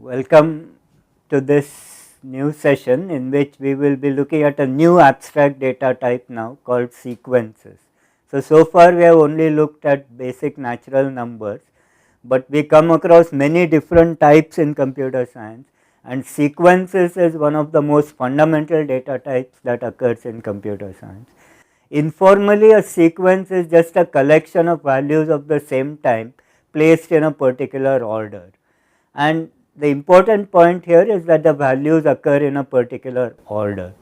Welcome to this new session in which we will be looking at a new abstract data type now called sequences. So far we have only looked at basic natural numbers, but we come across many different types in computer science, and sequences is one of the most fundamental data types that occurs in computer science. Informally, a sequence is just a collection of values of the same type placed in a particular order. And the important point here is that the values occur in a particular order.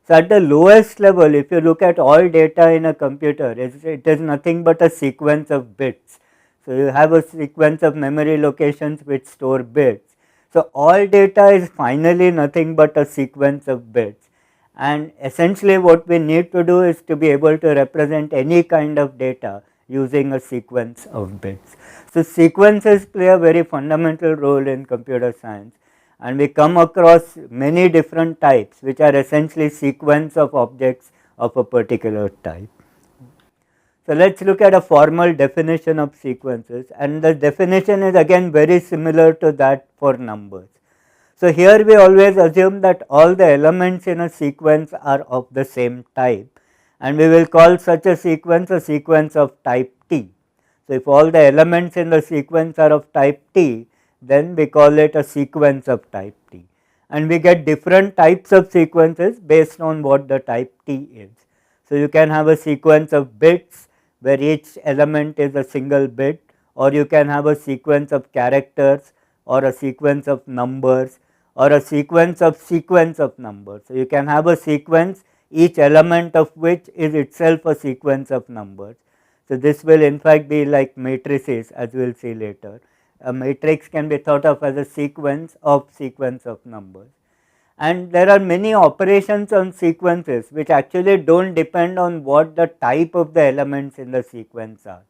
So at the lowest level, if you look at all data in a computer, it is nothing but a sequence of bits. So you have a sequence of memory locations which store bits. So all data is finally nothing but a sequence of bits. And essentially what we need to do is to be able to represent any kind of data using a sequence of bits. So sequences play a very fundamental role in computer science, and we come across many different types which are essentially sequence of objects of a particular type. So let us look at a formal definition of sequences, and the definition is again very similar to that for numbers. So here we always assume that all the elements in a sequence are of the same type, and we will call such a sequence of type T. So if all the elements in the sequence are of type T, then we call it a sequence of type T, and we get different types of sequences based on what the type T is. So you can have a sequence of bits where each element is a single bit, or you can have a sequence of characters, or a sequence of numbers, or a sequence of numbers. So you can have a sequence each element of which is itself a sequence of numbers. So this will in fact be like matrices, as we will see later. A matrix can be thought of as a sequence of numbers. And there are many operations on sequences which actually do not depend on what the type of the elements in the sequence are.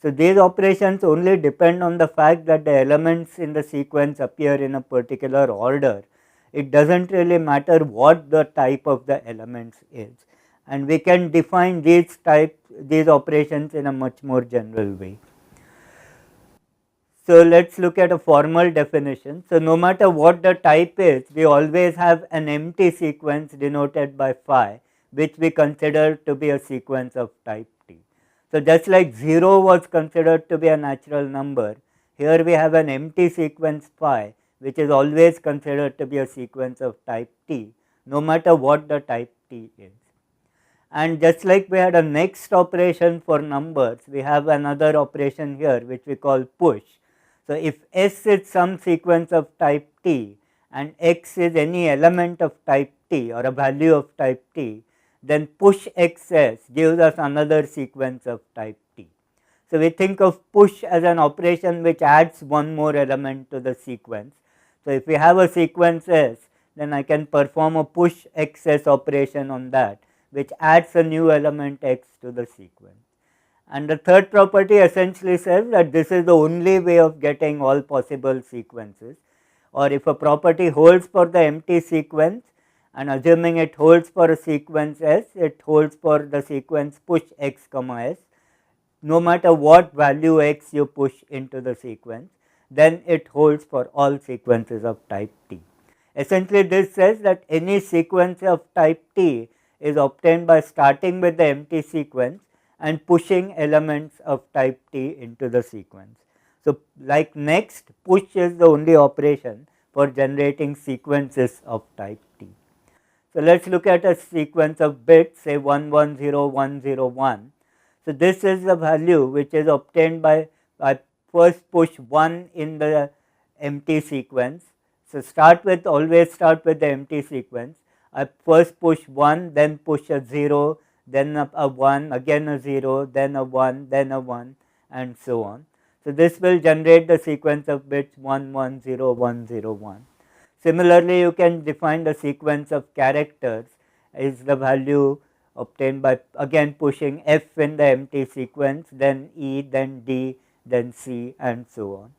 So these operations only depend on the fact that the elements in the sequence appear in a particular order. It does not really matter what the type of the elements is, and we can define these operations in a much more general way. So let us look at a formal definition. So no matter what the type is, we always have an empty sequence denoted by phi, which we consider to be a sequence of type T. So just like 0 was considered to be a natural number, here we have an empty sequence phi, which is always considered to be a sequence of type T, no matter what the type T is. And just like we had a next operation for numbers, we have another operation here which we call push. So if S is some sequence of type T and X is any element of type T or a value of type T, then push XS gives us another sequence of type T. So we think of push as an operation which adds one more element to the sequence. So if we have a sequence S, then I can perform a push XS operation on that, which adds a new element X to the sequence. And the third property essentially says that this is the only way of getting all possible sequences, or if a property holds for the empty sequence, and assuming it holds for a sequence S, it holds for the sequence push X comma S, no matter what value X you push into the sequence, then it holds for all sequences of type T. Essentially this says that any sequence of type T is obtained by starting with the empty sequence and pushing elements of type T into the sequence. So like next, push is the only operation for generating sequences of type T. So let us look at a sequence of bits, say 110101. So this is the value which is obtained by first push 1 in the empty sequence. So always start with the empty sequence. I first push 1, then push a 0, then a 1, again a 0, then a 1, then a 1, and so on. So this will generate the sequence of bits 110101. Similarly, you can define the sequence of characters is the value obtained by again pushing F in the empty sequence, then E, then D, then C, and so on.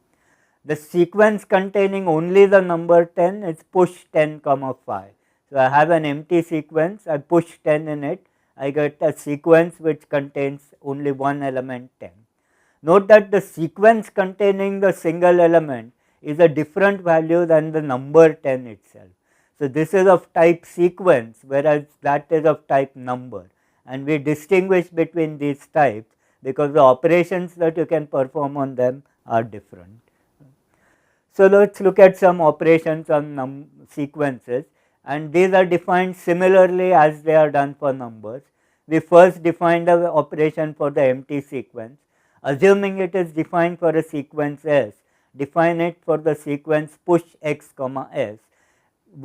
The sequence containing only the number 10 is push 10 comma phi. So I have an empty sequence, I push 10 in it, I get a sequence which contains only one element 10. Note that the sequence containing the single element is a different value than the number 10 itself. So, this is of type sequence, whereas that is of type number, and we distinguish between these types because the operations that you can perform on them are different. So, let us look at some operations on sequences, and these are defined similarly as they are done for numbers. We first define the operation for the empty sequence. Assuming it is defined for a sequence S, define it for the sequence push x comma s,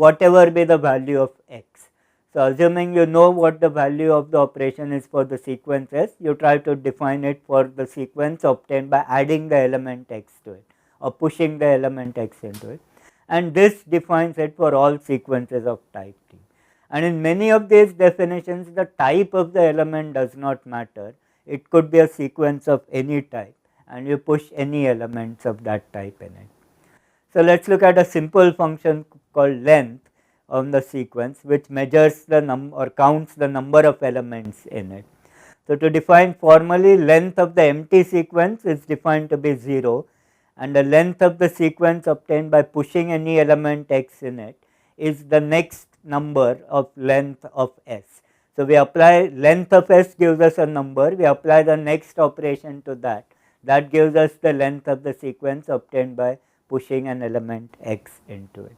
whatever be the value of x. So, assuming you know what the value of the operation is for the sequence S, you try to define it for the sequence obtained by adding the element x to it or pushing the element x into it, and this defines it for all sequences of type T. And in many of these definitions, the type of the element does not matter. It could be a sequence of any type, and you push any elements of that type in it. So, let us look at a simple function called length on the sequence, which measures the number or counts the number of elements in it. So, to define formally, length of the empty sequence is defined to be 0, and the length of the sequence obtained by pushing any element x in it is the next number of length of s. So, we apply length of s gives us a number, we apply the next operation to that gives us the length of the sequence obtained by pushing an element x into it.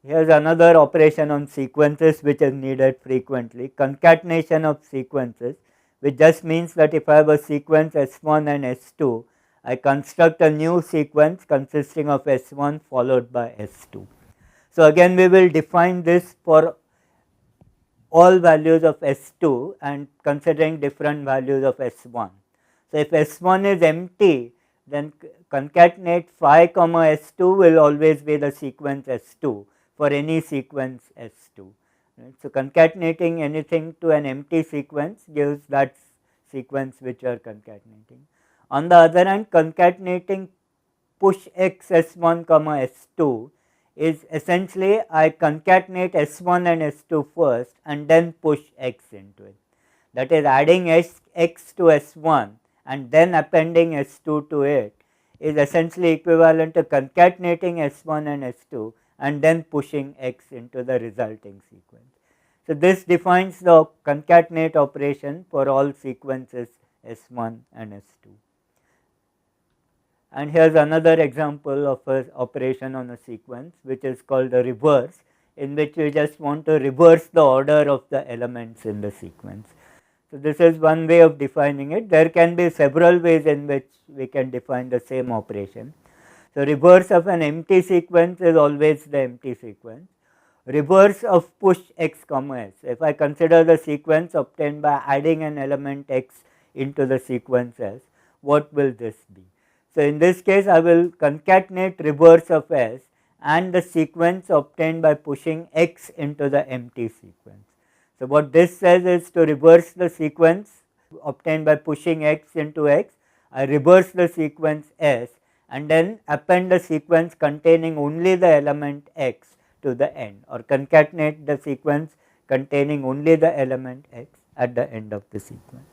Here is another operation on sequences which is needed frequently, concatenation of sequences, which just means that if I have a sequence S1 and S2, I construct a new sequence consisting of S1 followed by S2. So, again we will define this for all values of S2 and considering different values of S1. So, if S1 is empty, then concatenate phi comma S2 will always be the sequence S2 for any sequence S2. Right. So, concatenating anything to an empty sequence gives that sequence which you are concatenating. On the other hand, concatenating push x S1 comma S2 is essentially I concatenate S1 and S2 first and then push x into it. That is, adding x to S1 and then appending S2 to it is essentially equivalent to concatenating S1 and S2 and then pushing x into the resulting sequence. So, this defines the concatenate operation for all sequences S1 and S2. And here is another example of an operation on a sequence which is called the reverse, in which we just want to reverse the order of the elements in the sequence. So, this is one way of defining it. There can be several ways in which we can define the same operation. So, reverse of an empty sequence is always the empty sequence. Reverse of push x comma s, if I consider the sequence obtained by adding an element x into the sequence s, what will this be? So, in this case I will concatenate reverse of s and the sequence obtained by pushing x into the empty sequence. So, what this says is to reverse the sequence obtained by pushing x into x, I reverse the sequence s and then append the sequence containing only the element x to the end, or concatenate the sequence containing only the element x at the end of the sequence.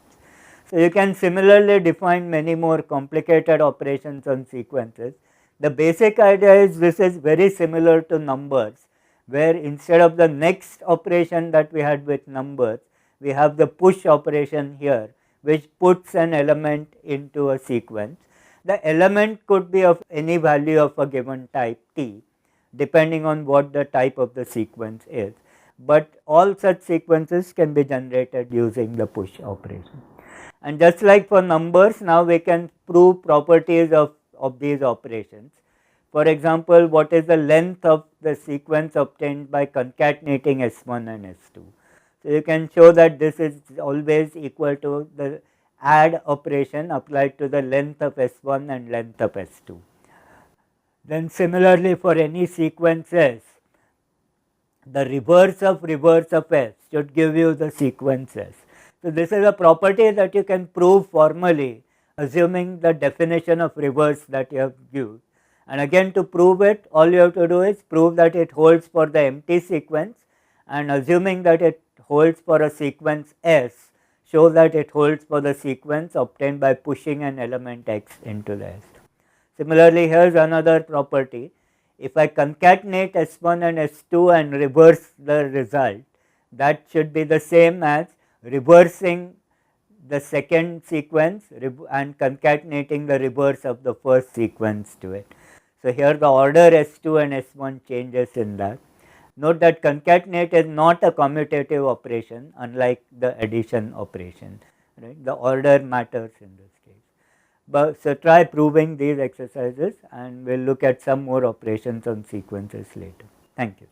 So, you can similarly define many more complicated operations on sequences. The basic idea is this is very similar to numbers, where instead of the next operation that we had with numbers, we have the push operation here, which puts an element into a sequence. The element could be of any value of a given type T, depending on what the type of the sequence is, but all such sequences can be generated using the push operation. And just like for numbers, now we can prove properties of these operations. For example, what is the length of the sequence obtained by concatenating S1 and S2? So, you can show that this is always equal to the add operation applied to the length of S1 and length of S2. Then similarly for any sequence S, the reverse of S should give you the sequence S. So, this is a property that you can prove formally, assuming the definition of reverse that you have used. And again, to prove it, all you have to do is prove that it holds for the empty sequence, and assuming that it holds for a sequence S, show that it holds for the sequence obtained by pushing an element x into the S. Similarly, here is another property. If I concatenate S1 and S2 and reverse the result, that should be the same as reversing the second sequence and concatenating the reverse of the first sequence to it. So, here the order S2 and S1 changes in that. Note that concatenate is not a commutative operation, unlike the addition operation, right. The order matters in this case. But so try proving these exercises, and we will look at some more operations on sequences later. Thank you.